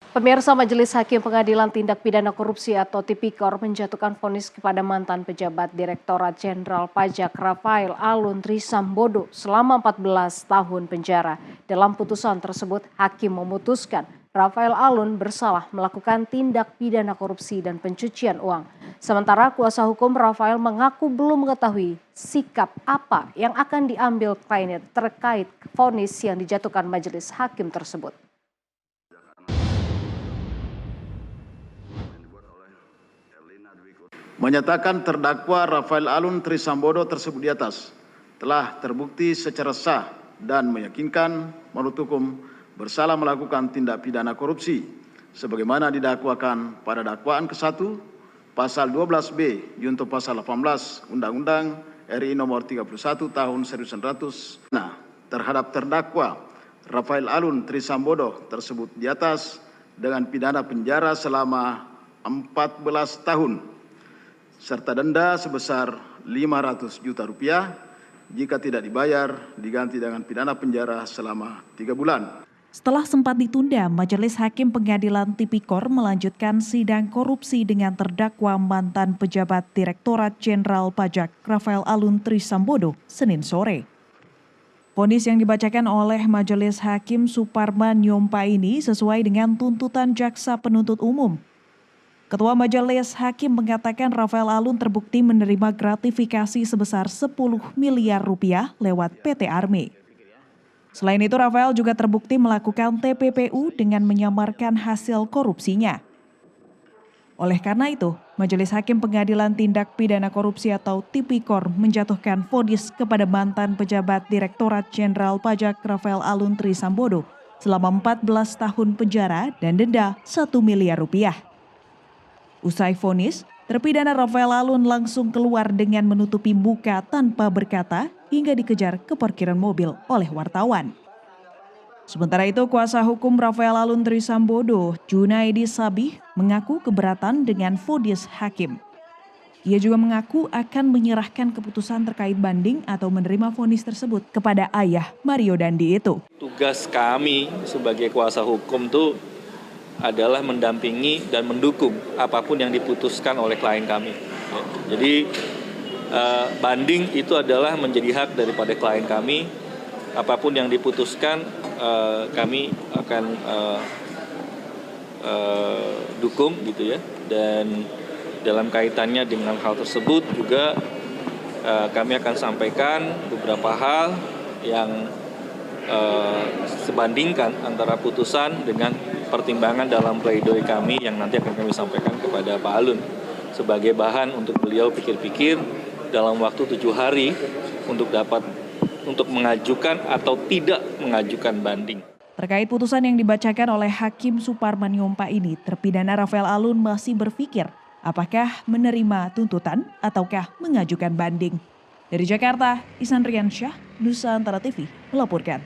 Pemirsa, Majelis Hakim Pengadilan Tindak Pidana Korupsi atau Tipikor menjatuhkan vonis kepada mantan pejabat Direktorat Jenderal Pajak Rafael Alun Trisambodo selama 14 tahun penjara. Dalam putusan tersebut, hakim memutuskan Rafael Alun bersalah melakukan tindak pidana korupsi dan pencucian uang. Sementara kuasa hukum Rafael mengaku belum mengetahui sikap apa yang akan diambil kliennya terkait vonis yang dijatuhkan majelis hakim tersebut. Menyatakan terdakwa Rafael Alun Trisambodo tersebut di atas telah terbukti secara sah dan meyakinkan menurut hukum bersalah melakukan tindak pidana korupsi sebagaimana didakwakan pada dakwaan ke-1 pasal 12B junto pasal 18 Undang-Undang RI nomor 31 tahun 1900 terhadap terdakwa Rafael Alun Trisambodo tersebut di atas dengan pidana penjara selama 14 tahun serta denda sebesar 500 juta rupiah jika tidak dibayar diganti dengan pidana penjara selama 3 bulan. Setelah sempat ditunda, Majelis Hakim Pengadilan Tipikor melanjutkan sidang korupsi dengan terdakwa mantan pejabat Direktorat Jenderal Pajak Rafael Alun Trisambodo Senin sore. Vonis yang dibacakan oleh Majelis Hakim Suparman Nyompa ini sesuai dengan tuntutan jaksa penuntut umum. Ketua Majelis Hakim mengatakan Rafael Alun terbukti menerima gratifikasi sebesar 10 miliar rupiah lewat PT Army. Selain itu, Rafael juga terbukti melakukan TPPU dengan menyamarkan hasil korupsinya. Oleh karena itu, Majelis Hakim Pengadilan Tindak Pidana Korupsi atau Tipikor menjatuhkan vonis kepada mantan pejabat Direktorat Jenderal Pajak Rafael Alun Trisambodo selama 14 tahun penjara dan denda 1 miliar rupiah. Usai vonis, terpidana Rafael Alun langsung keluar dengan menutupi muka tanpa berkata hingga dikejar ke parkiran mobil oleh wartawan. Sementara itu, kuasa hukum Rafael Alun Trisambodo, Junaidi Sabih, mengaku keberatan dengan vonis hakim. Ia juga mengaku akan menyerahkan keputusan terkait banding atau menerima vonis tersebut kepada ayah Mario Dandi itu. Tugas kami sebagai kuasa hukum tuh adalah mendampingi dan mendukung apapun yang diputuskan oleh klien kami. Jadi banding itu adalah menjadi hak daripada klien kami. Apapun yang diputuskan kami akan dukung gitu ya. Dan dalam kaitannya dengan hal tersebut juga kami akan sampaikan beberapa hal yang sebandingkan antara putusan dengan pertimbangan dalam pledoi kami yang nanti akan kami sampaikan kepada Pak Alun sebagai bahan untuk beliau pikir-pikir dalam waktu 7 hari untuk mengajukan atau tidak mengajukan banding. Terkait putusan yang dibacakan oleh Hakim Suparman Nyompa ini, terpidana Rafael Alun masih berpikir apakah menerima tuntutan ataukah mengajukan banding. Dari Jakarta, Ihsan Riansyah, Nusantara TV melaporkan.